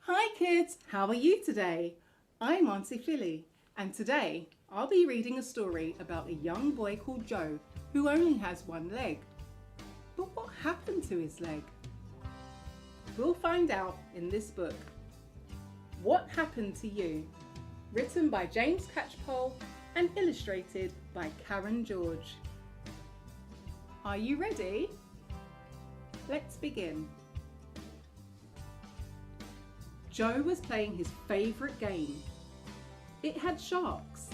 Hi kids, how are you today? I'm Auntie Philly, and today I'll be reading a story about a young boy called Joe who only has one leg. But what happened to his leg? We'll find out in this book. What Happened to You? Written by James Catchpole and illustrated by Karen George. Are you ready? Let's begin. Joe was playing his favourite game. It had sharks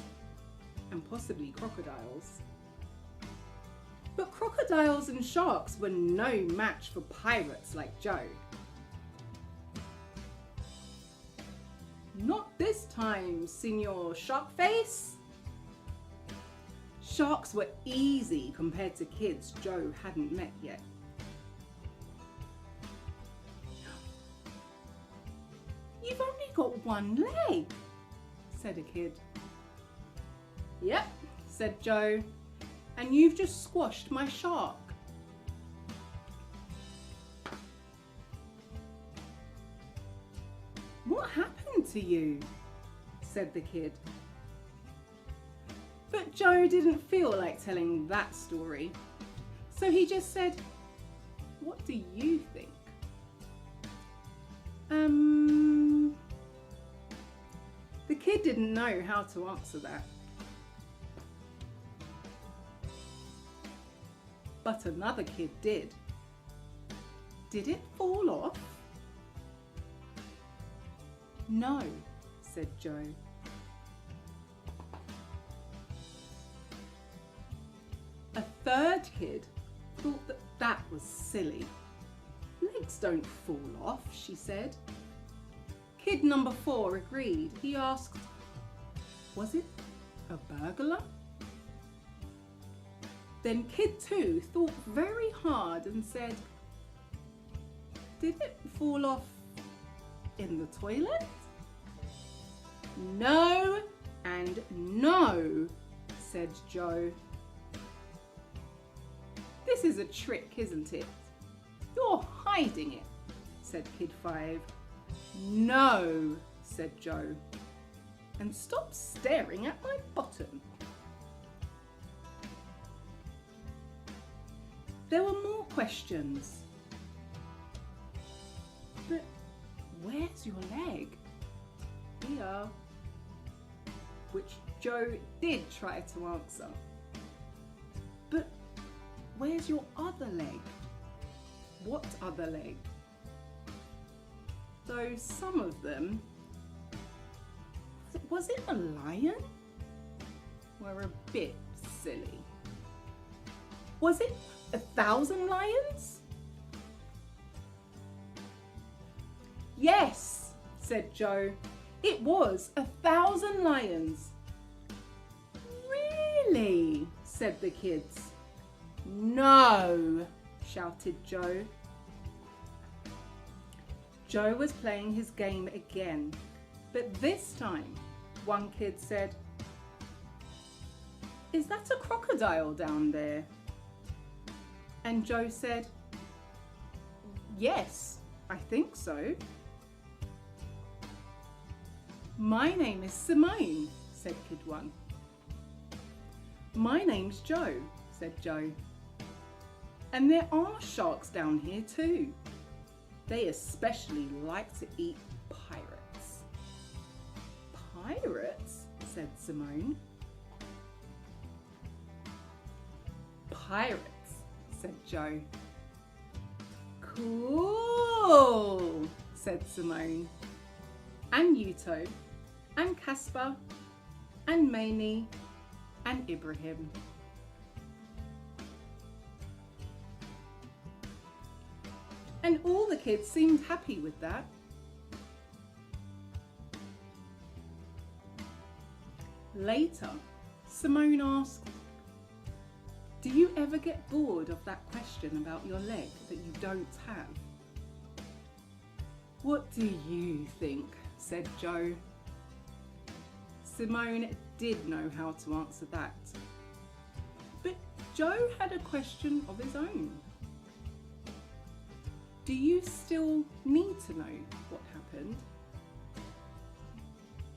and possibly crocodiles. But crocodiles and sharks were no match for pirates like Joe. Not this time, Señor Sharkface. Sharks were easy compared to kids Joe hadn't met yet. You've only got one leg, said a kid. Yep, said Joe, and you've just squashed my shark. What happened to you? Said the kid. But Joe didn't feel like telling that story, so he just said, what do you think? The kid didn't know how to answer that. But another kid did. Did it fall off? No, said Joe. A third kid thought that was silly. Legs don't fall off, she said. Kid number 4 agreed. He asked, was it a burglar? Then kid 2 thought very hard and said, did it fall off in the toilet? No and no, said Joe. This is a trick, isn't it? You're hiding it, said kid 5. No, said Joe. And stop staring at my bottom. There were more questions. But where's your leg? Here. Which Joe did try to answer. But where's your other leg? What other leg? Though some of them, was it a lion? Were a bit silly. Was it 1,000 lions? Yes, said Joe. It was 1,000 lions. Really? Said the kids. No, shouted Joe. Joe was playing his game again, but this time one kid said, is that a crocodile down there? And Joe said, yes, I think so. My name is Simone, said kid 1. My name's Joe, said Joe. And there are sharks down here too. They especially like to eat pirates. Pirates? Said Simone. Pirates, said Joe. Cool, said Simone. And Yuto, and Casper, and Maney, and Ibrahim. And all the kids seemed happy with that. Later, Simone asked, do you ever get bored of that question about your leg that you don't have? What do you think? Said Joe. Simone did know how to answer that. But Joe had a question of his own. Do you still need to know what happened?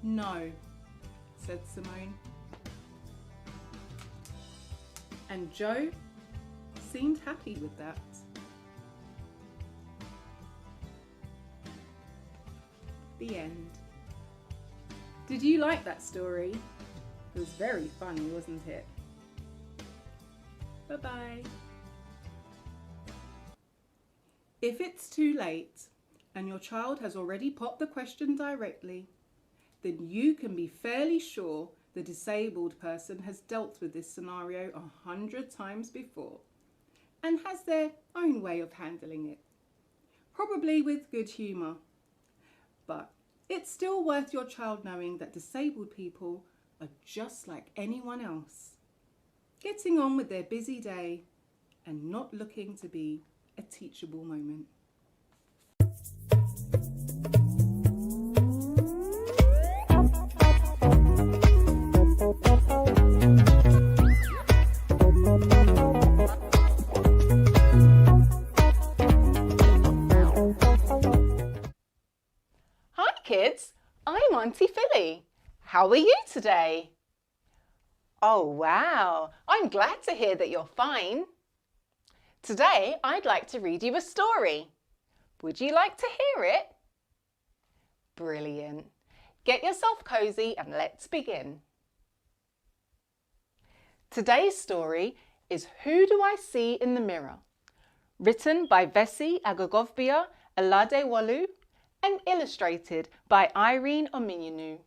No, said Simone. And Joe seemed happy with that. The end. Did you like that story? It was very funny, wasn't it? Bye-bye. If it's too late and your child has already popped the question directly, then you can be fairly sure the disabled person has dealt with this scenario 100 times before and has their own way of handling it, probably with good humour. But it's still worth your child knowing that disabled people are just like anyone else, getting on with their busy day and not looking to be a teachable moment. Hi kids, I'm Aunty Philly. How are you today? Oh wow, I'm glad to hear that you're fine. Today I'd like to read you a story. Would you like to hear it? Brilliant. Get yourself cozy and let's begin. Today's story is Who Do I See in the Mirror? Written by Vessi Agagovbia Aladewolu and illustrated by Irene Ominyanu.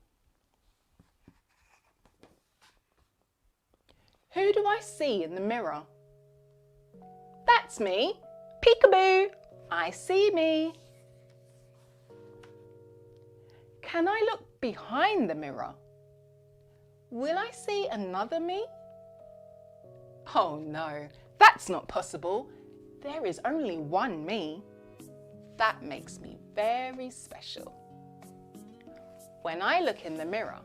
Who do I see in the mirror? That's me. Peekaboo, I see me. Can I look behind the mirror? Will I see another me? Oh no, that's not possible. There is only one me. That makes me very special. When I look in the mirror,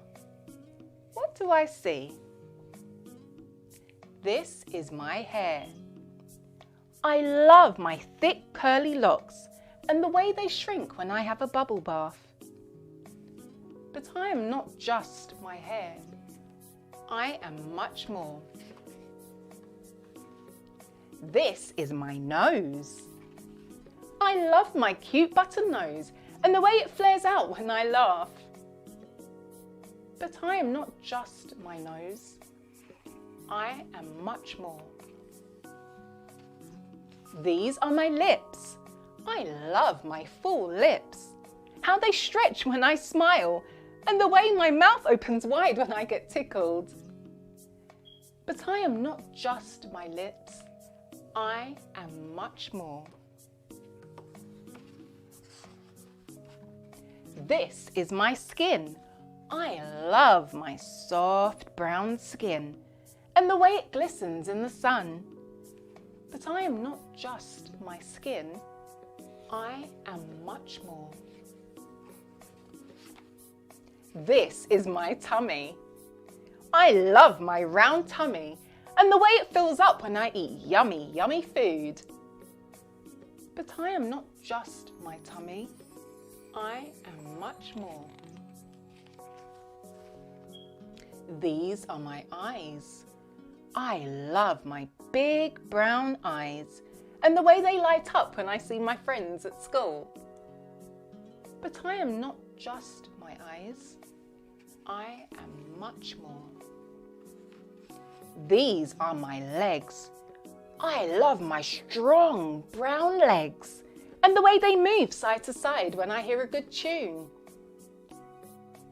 what do I see? This is my hair. I love my thick curly locks and the way they shrink when I have a bubble bath. But I am not just my hair. I am much more. This is my nose. I love my cute button nose and the way it flares out when I laugh. But I am not just my nose. I am much more. These are my lips. I love my full lips. How they stretch when I smile and the way my mouth opens wide when I get tickled. But I am not just my lips. I am much more. This is my skin. I love my soft brown skin and the way it glistens in the sun. But I am not just my skin. I am much more. This is my tummy. I love my round tummy and the way it fills up when I eat yummy, yummy food. But I am not just my tummy. I am much more. These are my eyes. I love my big brown eyes and the way they light up when I see my friends at school. But I am not just my eyes. I am much more. These are my legs. I love my strong brown legs and the way they move side to side when I hear a good tune.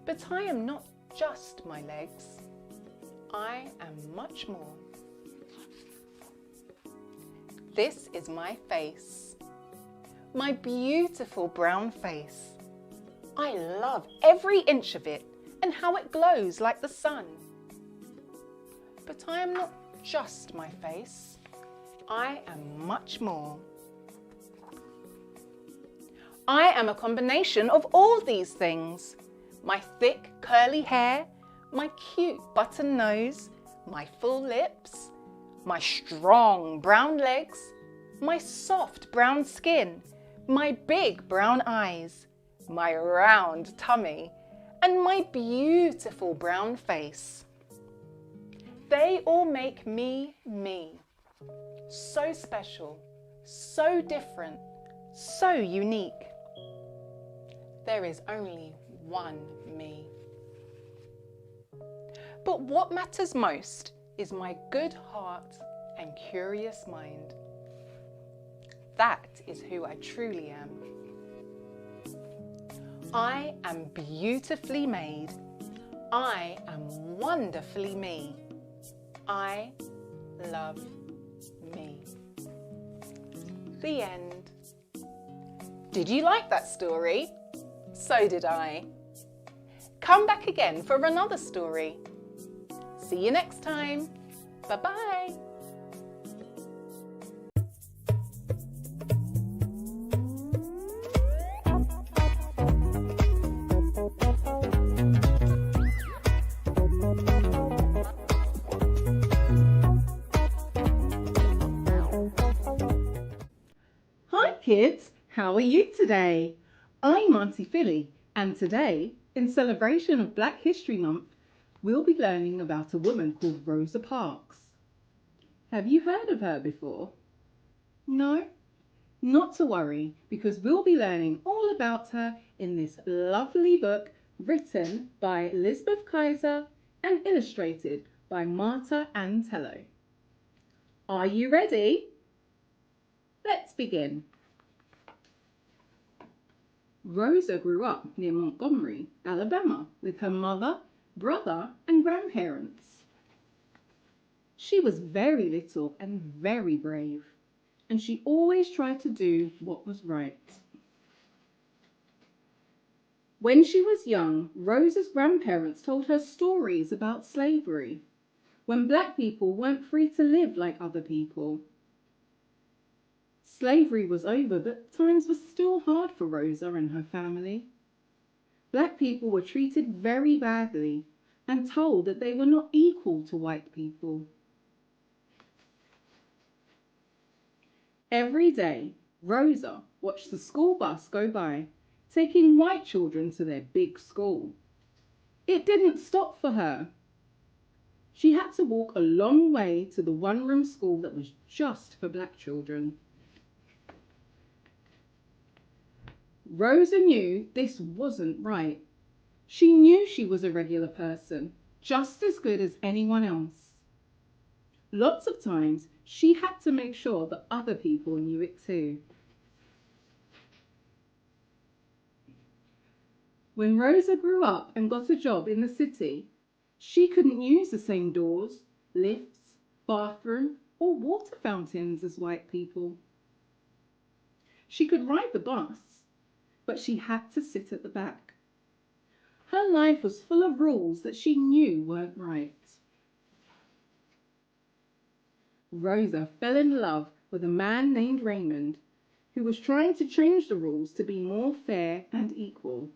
But I am not just my legs. I am much more. This is my face. My beautiful brown face. I love every inch of it and how it glows like the sun. But I am not just my face. I am much more. I am a combination of all these things. My thick curly hair, my cute button nose, my full lips, my strong brown legs, my soft brown skin, my big brown eyes, my round tummy, and my beautiful brown face. They all make me me. So special, so different, so unique. There is only one me. But what matters most is my good heart and curious mind. That is who I truly am. I am beautifully made. I am wonderfully me. I love me. The end. Did you like that story? So did I. Come back again for another story. See you next time. Bye-bye. Hi kids, how are you today? I'm Aunty Philly, and today, in celebration of Black History Month, we'll be learning about a woman called Rosa Parks. Have you heard of her before? No? Not to worry, because we'll be learning all about her in this lovely book written by Elizabeth Kaiser and illustrated by Marta Antello. Are you ready? Let's begin. Rosa grew up near Montgomery, Alabama, with her mother, brother, and grandparents. She was very little and very brave, and she always tried to do what was right. When she was young, Rosa's grandparents told her stories about slavery, when Black people weren't free to live like other people. Slavery was over, but times were still hard for Rosa and her family. Black people were treated very badly and told that they were not equal to white people. Every day, Rosa watched the school bus go by, taking white children to their big school. It didn't stop for her. She had to walk a long way to the one-room school that was just for Black children. Rosa knew this wasn't right. She knew she was a regular person, just as good as anyone else. Lots of times, she had to make sure that other people knew it too. When Rosa grew up and got a job in the city, she couldn't use the same doors, lifts, bathroom, or water fountains as white people. She could ride the bus, but she had to sit at the back. Her life was full of rules that she knew weren't right. Rosa fell in love with a man named Raymond, who was trying to change the rules to be more fair and equal.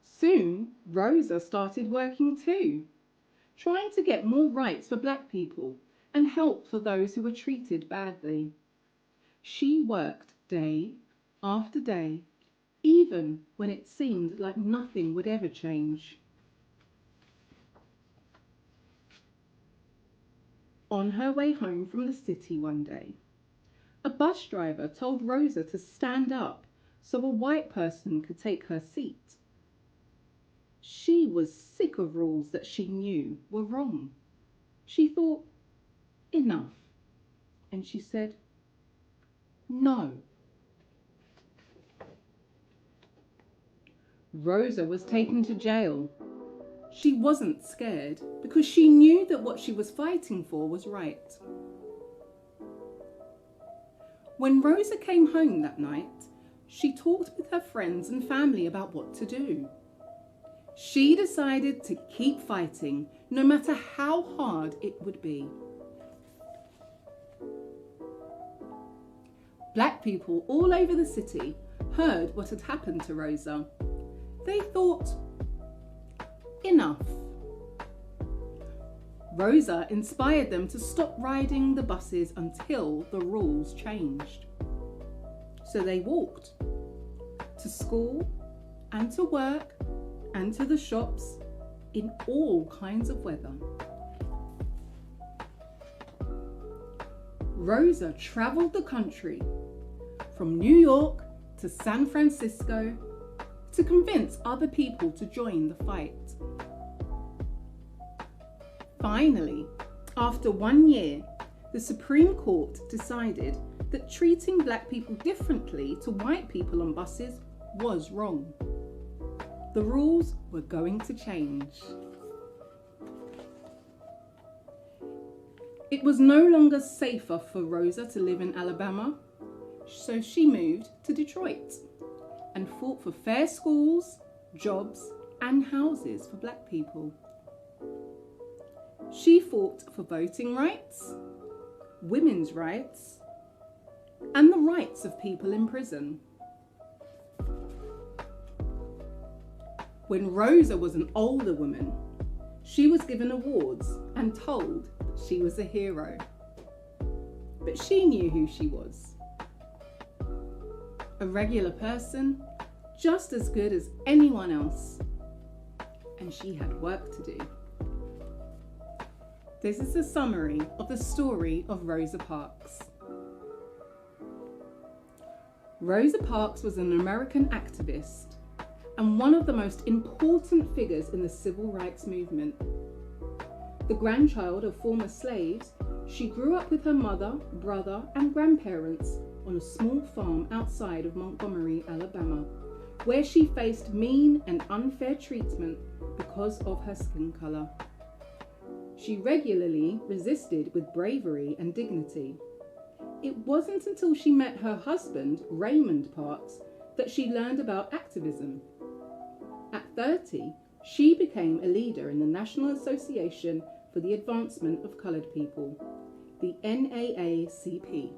Soon, Rosa started working too, trying to get more rights for Black people and help for those who were treated badly. She worked day after day, even when it seemed like nothing would ever change. On her way home from the city one day, a bus driver told Rosa to stand up so a white person could take her seat. She was sick of rules that she knew were wrong. She thought, enough, and she said, no. Rosa was taken to jail. She wasn't scared because she knew that what she was fighting for was right. When Rosa came home that night, she talked with her friends and family about what to do. She decided to keep fighting, no matter how hard it would be. Black people all over the city heard what had happened to Rosa. They thought, enough. Rosa inspired them to stop riding the buses until the rules changed. So they walked to school and to work and to the shops in all kinds of weather. Rosa travelled the country from New York to San Francisco to convince other people to join the fight. Finally, after 1 year, the Supreme Court decided that treating black people differently to white people on buses was wrong. The rules were going to change. It was no longer safer for Rosa to live in Alabama, so she moved to Detroit and fought for fair schools, jobs, and houses for black people. She fought for voting rights, women's rights, and the rights of people in prison. When Rosa was an older woman, she was given awards and told that she was a hero. But she knew who she was. A regular person, just as good as anyone else. And she had work to do. This is a summary of the story of Rosa Parks. Rosa Parks was an American activist and one of the most important figures in the civil rights movement. The grandchild of former slaves, she grew up with her mother, brother, and grandparents on a small farm outside of Montgomery, Alabama, where she faced mean and unfair treatment because of her skin color. She regularly resisted with bravery and dignity. It wasn't until she met her husband, Raymond Parks, that she learned about activism. At 30, she became a leader in the National Association for the Advancement of Colored People, the NAACP,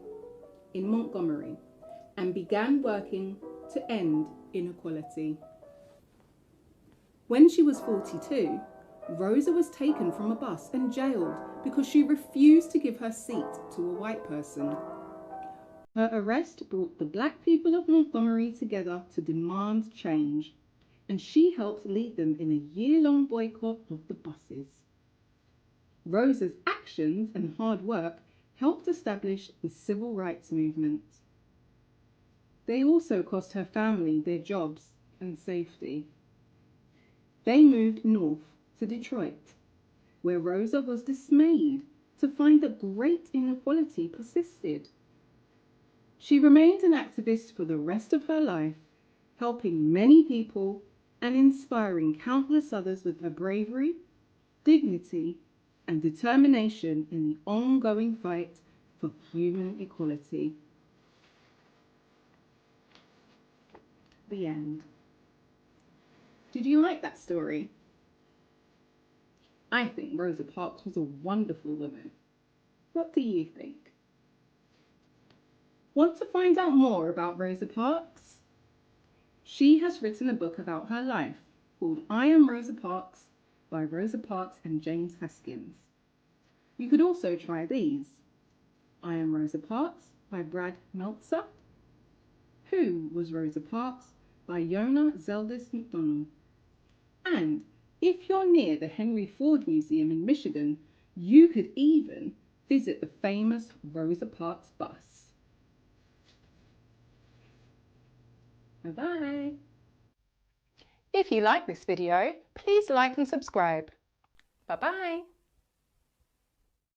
in Montgomery, and began working to end inequality. When she was 42, Rosa was taken from a bus and jailed because she refused to give her seat to a white person. Her arrest brought the black people of Montgomery together to demand change, and she helped lead them in a year-long boycott of the buses. Rosa's actions and hard work helped establish the civil rights movement. They also cost her family their jobs and safety. They moved north to Detroit, where Rosa was dismayed to find that great inequality persisted. She remained an activist for the rest of her life, helping many people and inspiring countless others with her bravery, dignity, and determination in the ongoing fight for human equality. The end. Did you like that story? I think Rosa Parks was a wonderful woman. What do you think? Want to find out more about Rosa Parks? She has written a book about her life called I Am Rosa Parks by Rosa Parks and James Haskins. You could also try these. I Am Rosa Parks by Brad Meltzer. Who Was Rosa Parks by Yona Zeldis McDonald. And if you're near the Henry Ford Museum in Michigan, you could even visit the famous Rosa Parks bus. Bye-bye. If you like this video, please like and subscribe. Bye-bye.